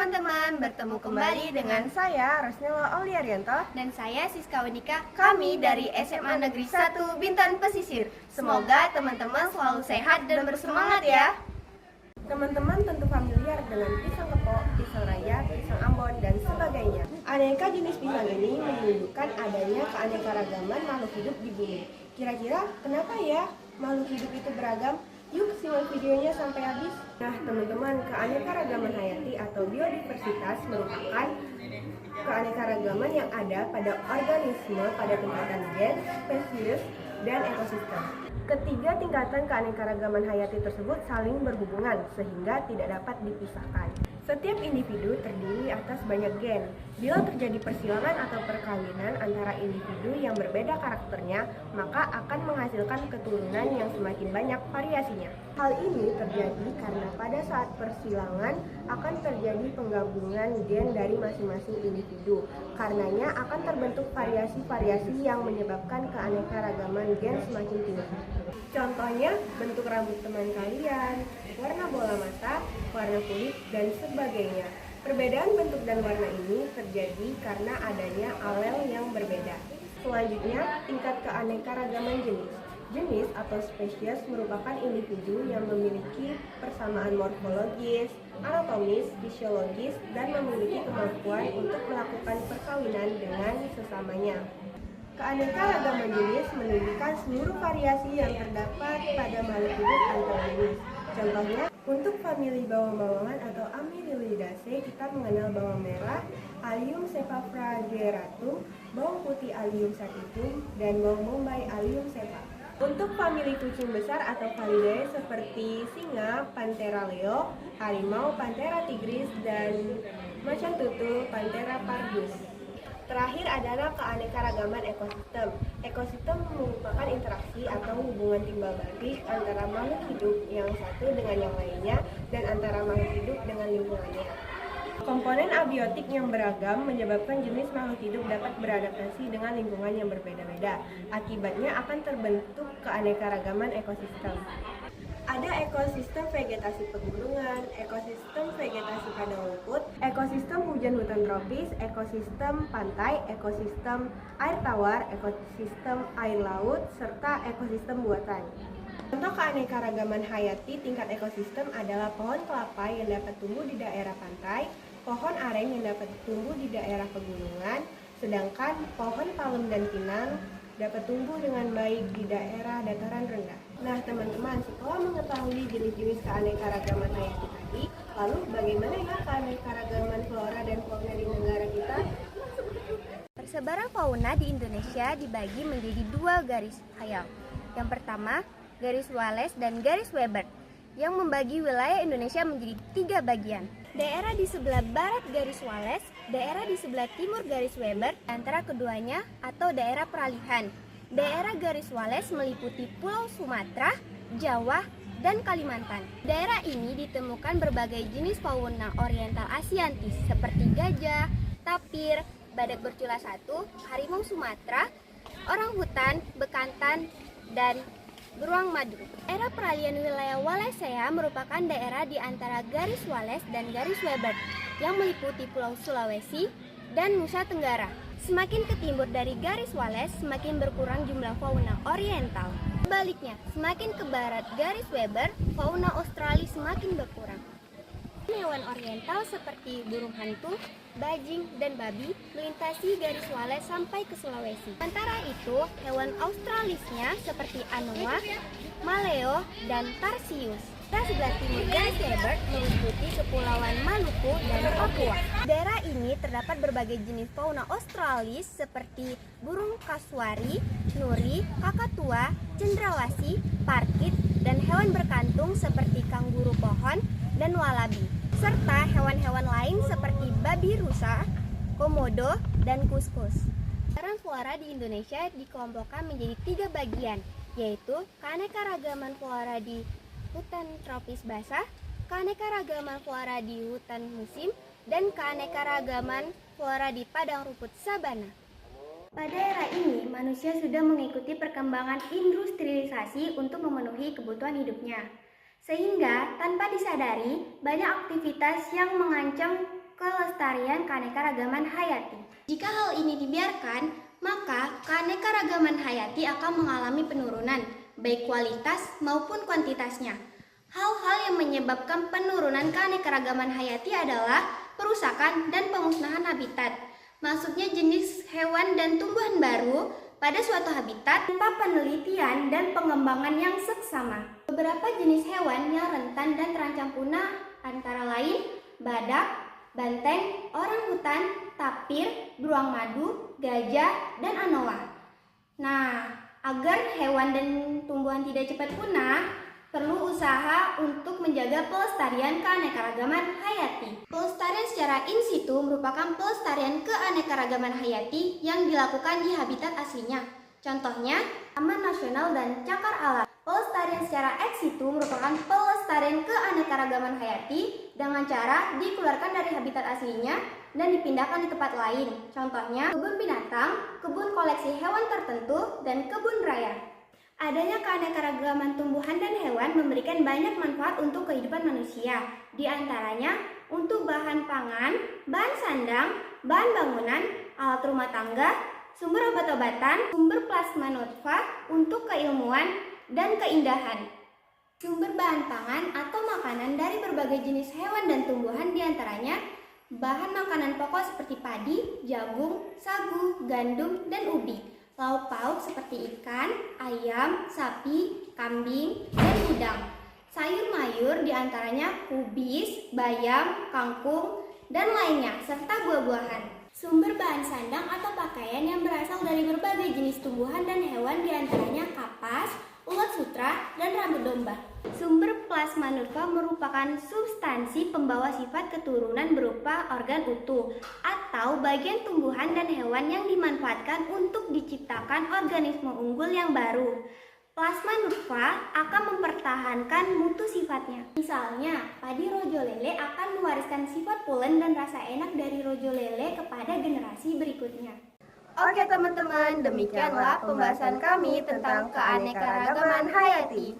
teman-teman, bertemu kembali dengan saya Rosnela Auliarianto dan saya Siska Wenika. Kami dari SMA Negeri 1 Bintan Pesisir. Semoga teman-teman selalu sehat dan bersemangat ya. Teman-teman tentu familiar dengan pisang kepok, pisang raya, pisang ambon, dan sebagainya. Aneka jenis pisang ini menunjukkan adanya keanekaragaman makhluk hidup di bumi. Kira-kira kenapa ya makhluk hidup itu beragam? Yuk simak videonya sampai habis. Nah teman-teman, keanekaragaman hayati atau biodiversitas merupakan keanekaragaman yang ada pada organisme pada tingkatan gen, spesies, dan ekosistem. Ketiga tingkatan keanekaragaman hayati tersebut saling berhubungan sehingga tidak dapat dipisahkan. Setiap individu terdiri atas banyak gen. Bila terjadi persilangan atau perkawinan antara individu yang berbeda karakternya, maka akan menghasilkan keturunan yang semakin banyak variasinya. Hal ini terjadi karena pada saat persilangan akan terjadi penggabungan gen dari masing-masing individu. Karenanya akan terbentuk variasi-variasi yang menyebabkan keanekaragaman gen semakin tinggi. Contohnya bentuk rambut teman kalian, warna bola mata, warna kulit, dan sebagainya. Perbedaan bentuk dan warna ini terjadi karena adanya alel yang berbeda. Selanjutnya, tingkat keanekaragaman jenis. Jenis atau spesies merupakan individu yang memiliki persamaan morfologis, anatomis, fisiologis, dan memiliki kemampuan untuk melakukan perkawinan dengan sesamanya. Keanekaragaman jenis menunjukkan seluruh variasi yang terdapat pada makhluk hidup antar jenis. Contohnya, untuk famili bawang-bawangan atau Amyrilidaceae, kita mengenal bawang merah, Allium cephafrageratum, bawang putih Allium sativum, dan bawang bombay Allium cepa. Untuk famili kucing besar atau Felidae seperti singa, Panthera leo, harimau, Panthera tigris, dan macan tutul, Panthera pardus. Terakhir adalah keanekaragaman ekosistem. Ekosistem merupakan interaksi atau hubungan timbal balik antara makhluk hidup yang satu dengan yang lainnya dan antara makhluk hidup dengan lingkungannya. Komponen abiotik yang beragam menyebabkan jenis makhluk hidup dapat beradaptasi dengan lingkungan yang berbeda-beda. Akibatnya akan terbentuk keanekaragaman ekosistem. Ada ekosistem vegetasi pegunungan, ekosistem vegetasi padang rumput, ekosistem hujan hutan tropis, ekosistem pantai, ekosistem air tawar, ekosistem air laut, serta ekosistem buatan. Contoh keanekaragaman hayati tingkat ekosistem adalah pohon kelapa yang dapat tumbuh di daerah pantai, pohon aren yang dapat tumbuh di daerah pegunungan, sedangkan pohon palem dan pinang dapat tumbuh dengan baik di daerah dataran rendah. Nah teman-teman, setelah mengetahui jenis-jenis keanekaragaman hayati tadi, lalu bagaimana ya keanekaragaman flora dan fauna di negara kita? Persebaran fauna di Indonesia dibagi menjadi dua garis hayal. Yang pertama, garis Wallace dan garis Weber, yang membagi wilayah Indonesia menjadi tiga bagian. Daerah di sebelah barat garis Wallace, daerah di sebelah timur garis Weber, antara keduanya atau daerah peralihan. Daerah garis Wallace meliputi Pulau Sumatera, Jawa, dan Kalimantan. Daerah ini ditemukan berbagai jenis fauna oriental asiatis seperti gajah, tapir, badak bercula satu, harimau Sumatera, orangutan, bekantan, dan beruang madu. Daerah peralihan wilayah Wallacea merupakan daerah di antara garis Wallace dan garis Weber yang meliputi Pulau Sulawesi dan Nusa Tenggara. Semakin ke timur dari garis Wallace, semakin berkurang jumlah fauna oriental. Sebaliknya, semakin ke barat garis Weber, fauna Australia semakin berkurang. Hewan oriental seperti burung hantu, bajing, dan babi melintasi garis Wallace sampai ke Sulawesi. Sementara itu, hewan australisnya seperti anoa, maleo, dan tarsius. Daerah sebelah timur garis Weber meliputi Kepulauan Maluku dan Papua. Daerah ini terdapat berbagai jenis fauna australis seperti burung kasuari, nuri, kakatua, cendrawasih, parkit, dan hewan berkantung seperti kanguru pohon dan walabi, serta hewan-hewan lain seperti babi rusa, komodo, dan kuskus. Persebaran flora di Indonesia dikelompokkan menjadi tiga bagian, yaitu keanekaragaman flora di hutan tropis basah, keanekaragaman flora di hutan musim, dan keanekaragaman flora di padang rumput sabana. Pada era ini, manusia sudah mengikuti perkembangan industrialisasi untuk memenuhi kebutuhan hidupnya. Sehingga tanpa disadari, banyak aktivitas yang mengancam kelestarian keanekaragaman hayati. Jika hal ini dibiarkan, maka keanekaragaman hayati akan mengalami penurunan, baik kualitas maupun kuantitasnya. Hal-hal yang menyebabkan penurunan keanekaragaman hayati adalah perusakan dan pemusnahan habitat. Masuknya jenis hewan dan tumbuhan baru pada suatu habitat tanpa penelitian dan pengembangan yang seksama. Beberapa jenis hewan yang rentan dan terancam punah antara lain badak, banteng, orangutan, tapir, beruang madu, gajah, dan anoa. Nah, agar hewan dan tumbuhan tidak cepat punah, perlu usaha untuk menjaga pelestarian keanekaragaman hayati. Pelestarian secara in situ merupakan pelestarian keanekaragaman hayati yang dilakukan di habitat aslinya. Contohnya, Taman Nasional dan Cagar Alam. Pelestarian secara ex situ merupakan pelestarian keanekaragaman hayati dengan cara dikeluarkan dari habitat aslinya dan dipindahkan di tempat lain. Contohnya, kebun binatang, kebun koleksi hewan tertentu, dan kebun raya. Adanya keanekaragaman tumbuhan dan hewan memberikan banyak manfaat untuk kehidupan manusia. Di antaranya untuk bahan pangan, bahan sandang, bahan bangunan, alat rumah tangga, sumber obat-obatan, sumber plasma nutfah untuk keilmuan dan keindahan. Sumber bahan pangan atau makanan dari berbagai jenis hewan dan tumbuhan diantaranya bahan makanan pokok seperti padi, jagung, sagu, gandum, dan ubi. Lauk pauk seperti ikan, ayam, sapi, kambing, dan udang. Sayur mayur diantaranya kubis, bayam, kangkung, dan lainnya, serta buah-buahan. Sumber bahan sandang atau pakaian yang berasal dari berbagai jenis tumbuhan dan hewan diantaranya kapas, ulat sutra, dan rambut domba. Sumber plasma nutfah merupakan substansi pembawa sifat keturunan berupa organ utuh atau bagian tumbuhan dan hewan yang dimanfaatkan untuk diciptakan organisme unggul yang baru. Plasma nutfah akan mempertahankan mutu sifatnya. Misalnya, padi rojo lele akan mewariskan sifat pulen dan rasa enak dari rojo lele kepada generasi berikutnya. Oke teman-teman, demikianlah pembahasan kami tentang keanekaragaman hayati.